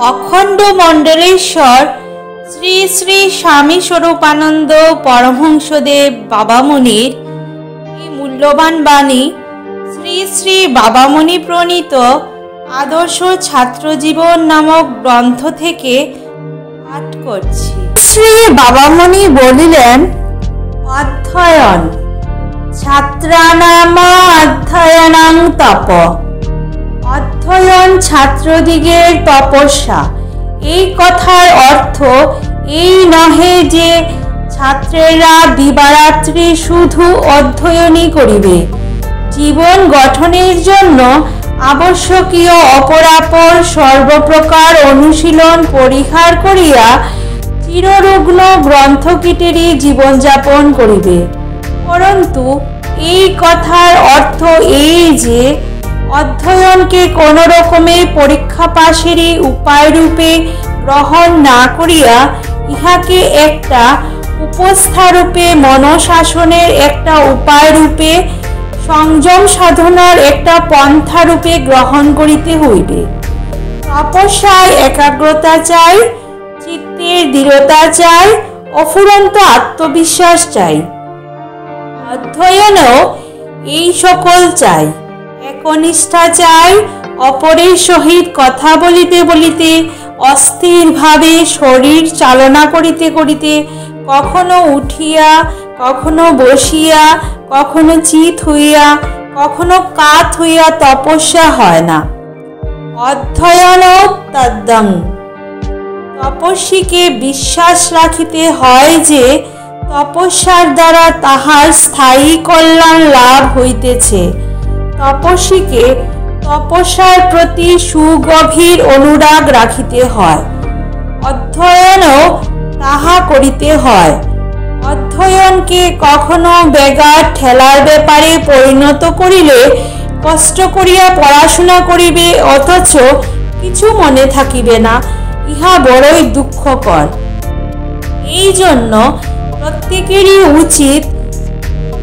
অখণ্ড মণ্ডলেশ্বর শ্রী শ্রী স্বামী স্বরূপানন্দ পরমহংসদেব বাবামুনির এই মূল্যবান বাণী শ্রী শ্রী বাবামুনি প্রণীত আদর্শ ছাত্রজীবন নামক গ্রন্থ থেকে পাঠ করছি। শ্রী বাবামুনি বলিলেন, অধ্যয়ন ছাত্রানাম অধ্যয়নং তপ। অধ্যয়ন ছাত্রদিগের তপস্যা। এই কথার অর্থ এই নহে যে ছাত্রেরা দিবারাত্রি শুধু অধ্যয়নই করিবে। জীবন গঠনের জন্য আবশ্যকীয় অপরাপর সর্বপ্রকার অনুশীলন পরিহার করিয়া চিররুগ্ন গ্রন্থকীটেরই জীবনযাপন করিবে। পরন্তু এই কথার অর্থ এই যে অধ্যয়নকে কোনো রকমে পরীক্ষা পাশেরই উপায়রূপে গ্রহণ না করিয়া ইহাকে একটা উপস্থারূপে মনশাসনের একটা উপায়রূপে সংযম সাধনার একটা পন্থারূপে গ্রহণ করিতে হইবে। তপস্যায় একাগ্রতা চাই, চিত্তের দৃঢ়তা চাই, অফুরন্ত আত্মবিশ্বাস চাই। অধ্যয়নেও এই সকল চাই। একনিষ্ঠা চাই, অপরের সহিত কথা বলিতে বলিতে অস্থিরভাবে শরীর চালনা করিতে করিতে কখনো উঠিয়া, কখনো বসিয়া, কখনো চিত হইয়া, কখনো কাত হইয়া তপস্যা হয় না। অধ্যয়ন তদ্দং। তপস্বীকে বিশ্বাস রাখিতে হয় যে তপস্যার দ্বারা তাহার স্থায়ী কল্যাণ লাভ হইতেছে। তপস্বীকে তপস্যার প্রতি সুগভীর অনুরাগ রাখিতে হয়। অধ্যয়নও তাহা করিতে হয়। অধ্যয়নকে কখনো বেগার ঠেলার ব্যাপারে পরিণত করিলে কষ্ট করিয়া পড়াশোনা করিবে অথচ কিছু মনে থাকিবে না, ইহা বড়ই দুঃখকর। এই জন্য প্রত্যেকেরই উচিত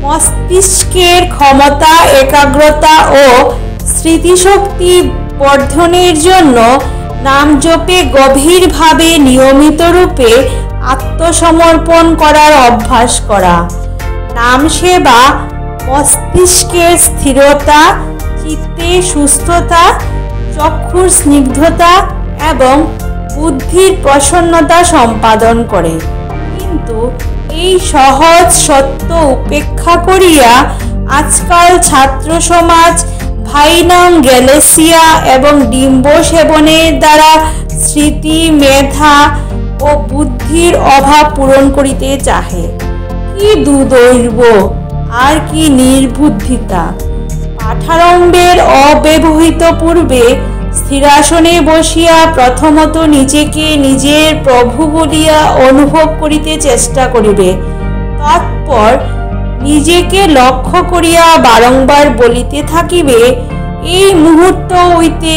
মস্তিষ্কের ক্ষমতা, একাগ্রতা ও স্মৃতিশক্তি বর্ধনের জন্য নাম জপে গভীরভাবে নিয়মিত রূপে আত্মসমর্পণ করার অভ্যাস করা। নাম সেবা মস্তিষ্কের স্থিরতা, চিত্তের সুস্থতা, চক্ষুর স্নিগ্ধতা এবং বুদ্ধির প্রসন্নতা সম্পাদন করে। কিন্তু এই সহজ সত্য উপেক্ষা করিয়া আজকাল ছাত্র সমাজ ভাইনাম গ্যালেসিয়া এবং ডিম্ব সেবনের দ্বারা স্মৃতি, মেধা ও বুদ্ধির অভাব পূরণ করিতে চাহে। কি দুদৈর্ঘ্য আর কি নির্বুদ্ধিতা! পাঠারম্ভের অব্যবহিত পূর্বে স্থিরাসনে বসিয়া প্রথমত নিজেকে নিজের প্রভু বলিয়া অনুভব করিতে চেষ্টা করিবে। তৎপর নিজেকে লক্ষ্য করিয়া বারংবার বলিতে থাকিবে, এই মুহূর্ত হইতে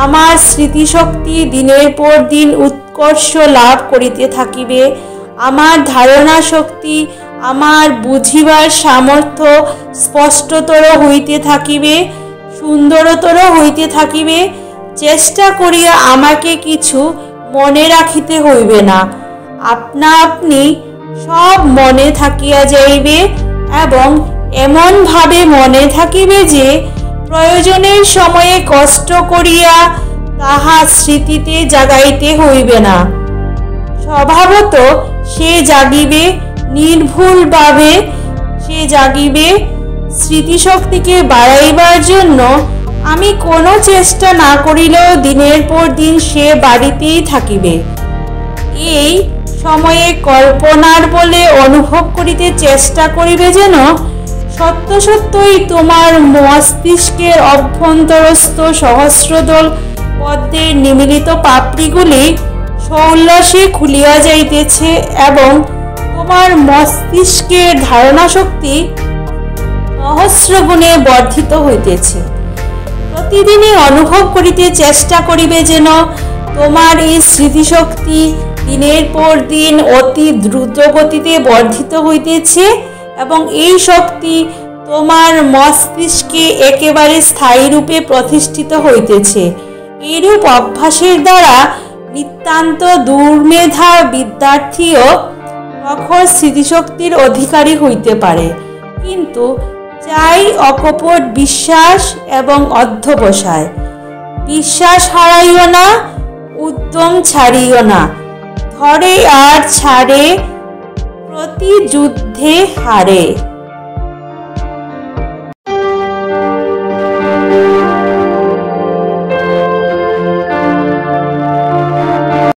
আমার স্মৃতিশক্তি দিনের পর দিন উৎকর্ষ লাভ করিতে থাকিবে। আমার ধারণা শক্তি, আমার বুঝিবার সামর্থ্য স্পষ্টতর হইতে থাকিবে, সুন্দরতর হইতে থাকিবে। চেষ্টা করিয়া আমাকে কিছু মনে রাখিতে হইবে না, আপনা আপনি সব মনে থাকিয়া যাইবে এবং এমনভাবে মনে থাকিবে যে প্রয়োজনের সময়ে কষ্ট করিয়া তাহা স্মৃতিতে জাগাইতে হইবে না। স্বভাবত সে জাগিবে, নির্ভুলভাবে সে জাগিবে। স্মৃতিশক্তিকে বাড়াইবার জন্য আমি কোনো চেষ্টা না করিলেও দিনের পর দিন সে বাড়িতেই থাকিবে। এই সময়ে কল্পনার বলে অনুভব করিতে চেষ্টা করিবে যেন সত্য সত্যই তোমার মস্তিষ্কের অভ্যন্তরস্থ সহস্রদল পদ্মের নিমিলিত পাপড়িগুলি সৌল্লাসে খুলিয়া যাইতেছে এবং তোমার মস্তিষ্কের ধারণা শক্তি সহস্রগুণে বর্ধিত হইতেছে। প্রতিদিনই অনুভব করিতে চেষ্টা করিবে যেন তোমার এই স্মৃতিশক্তি দিনের পর দিন অতি দ্রুত গতিতে বর্ধিত হইতেছে এবং এই শক্তি তোমার মস্তিষ্কে একেবারে স্থায়ী রূপে প্রতিষ্ঠিত হইতেছে। এইরূপ অভ্যাসের দ্বারা নিতান্ত দুর্মেধা বিদ্যার্থীও প্রখর স্মৃতিশক্তির অধিকারী হইতে পারে, কিন্তু চাই অকপট বিশ্বাস এবং অধ্যবসায়। বিশ্বাস হারাইও না, উদ্যম ছাড়িও না, ধরে আর ছাড়ে, প্রতি যুদ্ধে হারে।